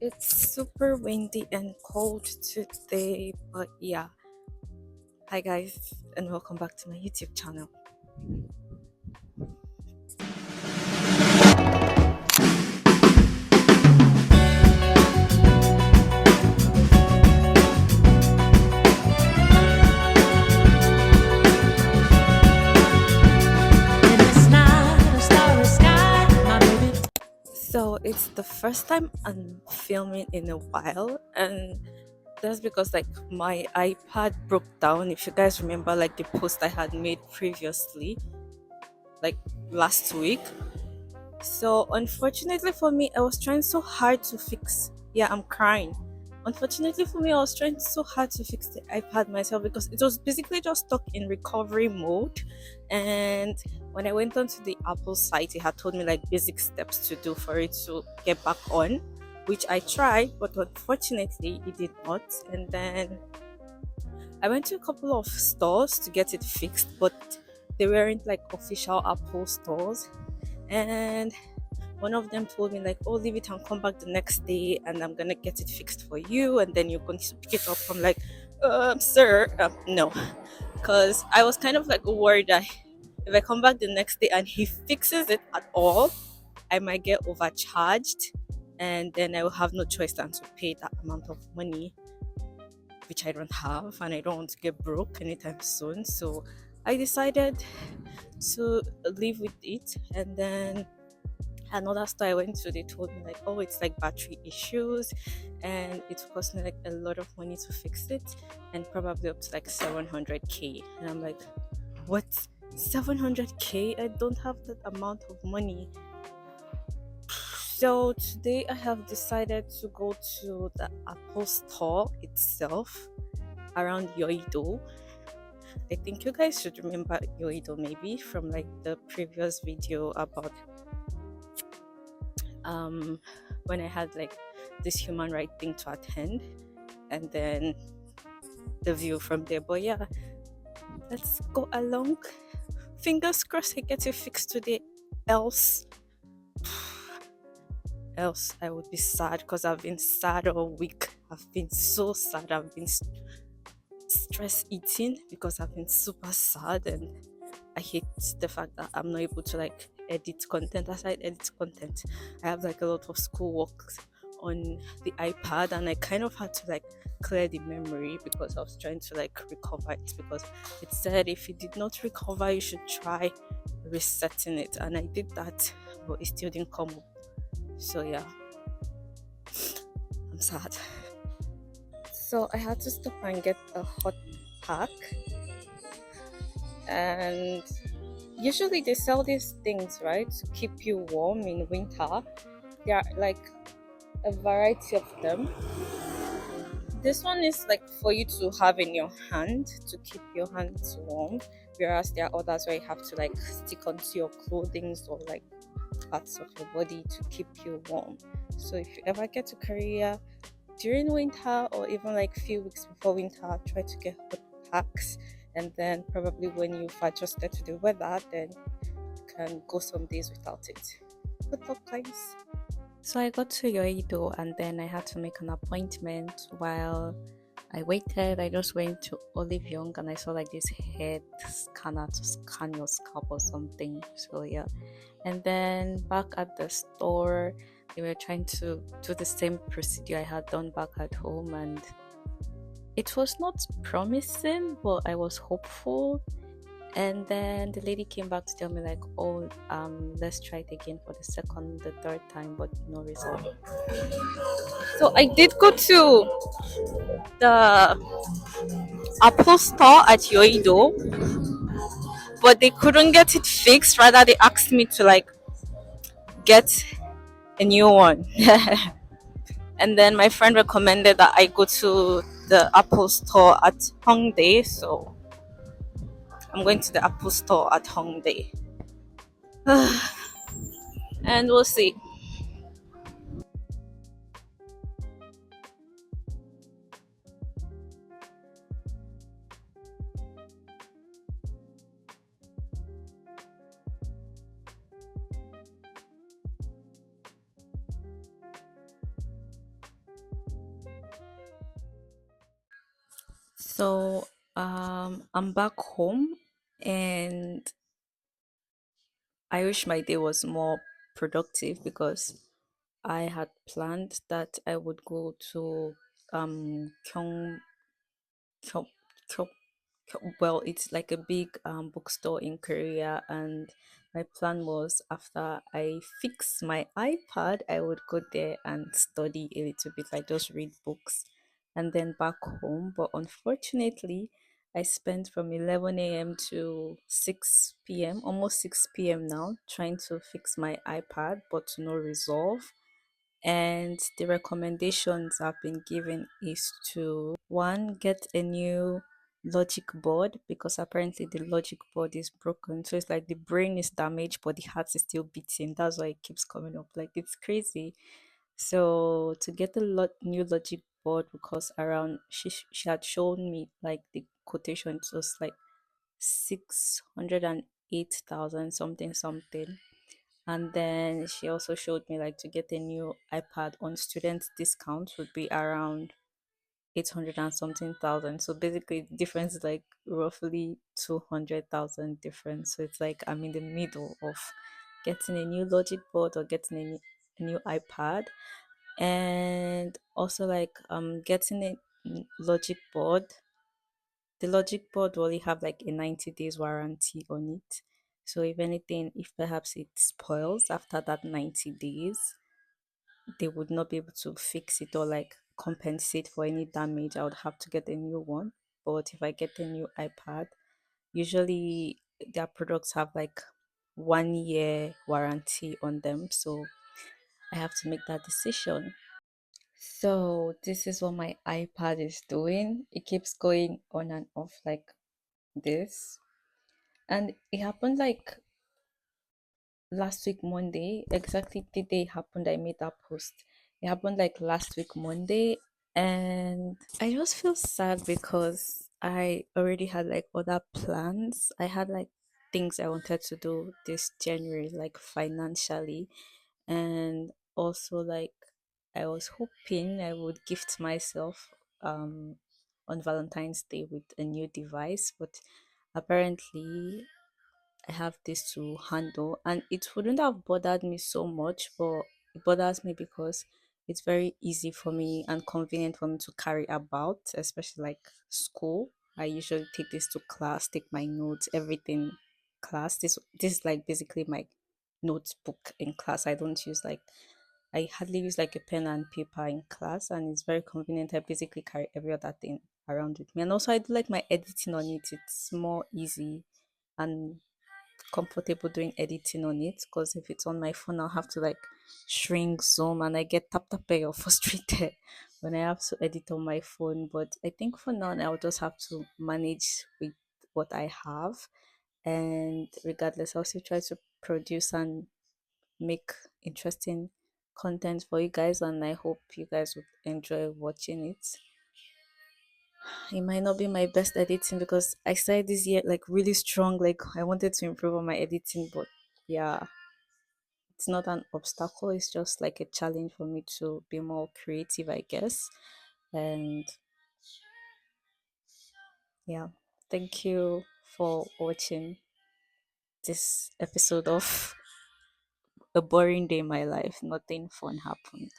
It's super windy and cold today, but yeah. Hi guys, and welcome back to my YouTube channel. So it's the first time I'm filming in a while, and that's because like my iPad broke down. If you guys remember, like the post I had made previously, like last week. So unfortunately for me, I was trying so hard to fix. Yeah, I'm crying. Unfortunately for me, I was trying so hard to fix the iPad myself because it was basically just stuck in recovery mode. And when I went onto the Apple site, it had told me like basic steps to do for it to get back on, which I tried, but unfortunately it did not. And then I went to a couple of stores to get it fixed, but they weren't like official Apple stores. And one of them told me like, oh, leave it and come back the next day and I'm gonna get it fixed for you and then you're going to pick it up. I'm like, sir, no, because I was kind of like worried that if I come back the next day and he fixes it at all, I might get overcharged and then I will have no choice than to pay that amount of money, which I don't have, and I don't want to get broke anytime soon. So I decided to live with it. And then another store I went to, they told me like, oh, it's like battery issues and it cost me like a lot of money to fix it, and probably up to like 700k. And I'm like, what? 700k? I don't have that amount of money. So today I have decided to go to the Apple store itself around Yoido. I think you guys should remember Yoido maybe from like the previous video about when I had like this human right thing to attend, and then the view from there. But yeah, let's go along. Fingers crossed I get it fixed today. Else, else I would be sad because I've been sad all week. I've been so sad. I've been stress eating because I've been super sad, and I hate the fact that I'm not able to like edit content. As I edit content, I have like a lot of schoolwork on the iPad, and I kind of had to like clear the memory because I was trying to like recover it, because it said if you did not recover, you should try resetting it, and I did that, but it still didn't come up. So yeah, I'm sad. So I had to stop and get a hot pack, and usually they sell these things, right, to keep you warm in winter. There are like a variety of them. This one is like for you to have in your hand to keep your hands warm, whereas there are others where you have to like stick onto your clothing or like parts of your body to keep you warm. So if you ever get to Korea during winter or even like few weeks before winter, try to get hot packs, and then probably when you've adjusted to the weather, then you can go some days without it. Good luck, guys. So I got to Yoido and then I had to make an appointment. While I waited, I just went to Olive Young and I saw like this head scanner to scan your scalp or something. So yeah. And then back at the store, they were trying to do the same procedure I had done back at home, and it was not promising, but I was hopeful. And then the lady came back to tell me like, oh, let's try it again for the second, the third time, but no result. So I did go to the Apple store at Yoido, but they couldn't get it fixed. Rather, they asked me to like get a new one. And then my friend recommended that I go to the Apple store at Hongdae, so I'm going to the Apple store at Hongdae. And we'll see. So I'm back home, and I wish my day was more productive because I had planned that I would go to Kyong, Kyong, well, it's like a big bookstore in Korea, and my plan was after I fix my iPad, I would go there and study a little bit, like just read books, and then back home. But unfortunately, I spent from 11 a.m. to 6 p.m., almost 6 p.m. now, trying to fix my iPad, but to no resolve. And the recommendations I've been given is to one, get a new logic board because apparently the logic board is broken. So it's like the brain is damaged, but the heart is still beating. That's why it keeps coming up. Like it's crazy. So to get a new logic board, because around she had shown me like the quotation, it was like 608,000 something something. And then she also showed me like to get a new iPad on student discount would be around 800 and something thousand. So basically the difference is like roughly 200,000 difference. So it's like I'm in the middle of getting a new logic board or getting a new iPad. And also like getting a logic board. The logic board will only have like a 90 days warranty on it. So if anything, if perhaps it spoils after that 90 days, they would not be able to fix it or like compensate for any damage. I would have to get a new one. But if I get a new iPad, usually their products have like 1 year warranty on them. So I have to make that decision. So this is what my iPad is doing. It keeps going on and off like this. And it happened like last week Monday, exactly the day it happened. I made that post. It happened like last week Monday, and I just feel sad because I already had like other plans. I had like things I wanted to do this January, like financially, and also like I was hoping I would gift myself on Valentine's Day with a new device, but apparently I have this to handle, and it wouldn't have bothered me so much, but it bothers me because it's very easy for me and convenient for me to carry about, especially like school. I usually take this to class, take my notes, everything class. This is like basically my notebook in class. I don't use like I hardly use like a pen and paper in class, and it's very convenient. I basically carry every other thing around with me, and also I do like my editing on it. It's more easy and comfortable doing editing on it because if it's on my phone, I'll have to like shrink, zoom, and I get tap tap or frustrated when I have to edit on my phone. But I think for now, I'll just have to manage with what I have, and regardless, I'll still try to produce and make interesting content for you guys, and I hope you guys would enjoy watching it. It might not be my best editing because I started this year like really strong. Like I wanted to improve on my editing, but yeah, it's not an obstacle. It's just like a challenge for me to be more creative, I guess. And yeah, thank you for watching this episode of A Boring Day in My Life. Nothing fun happened.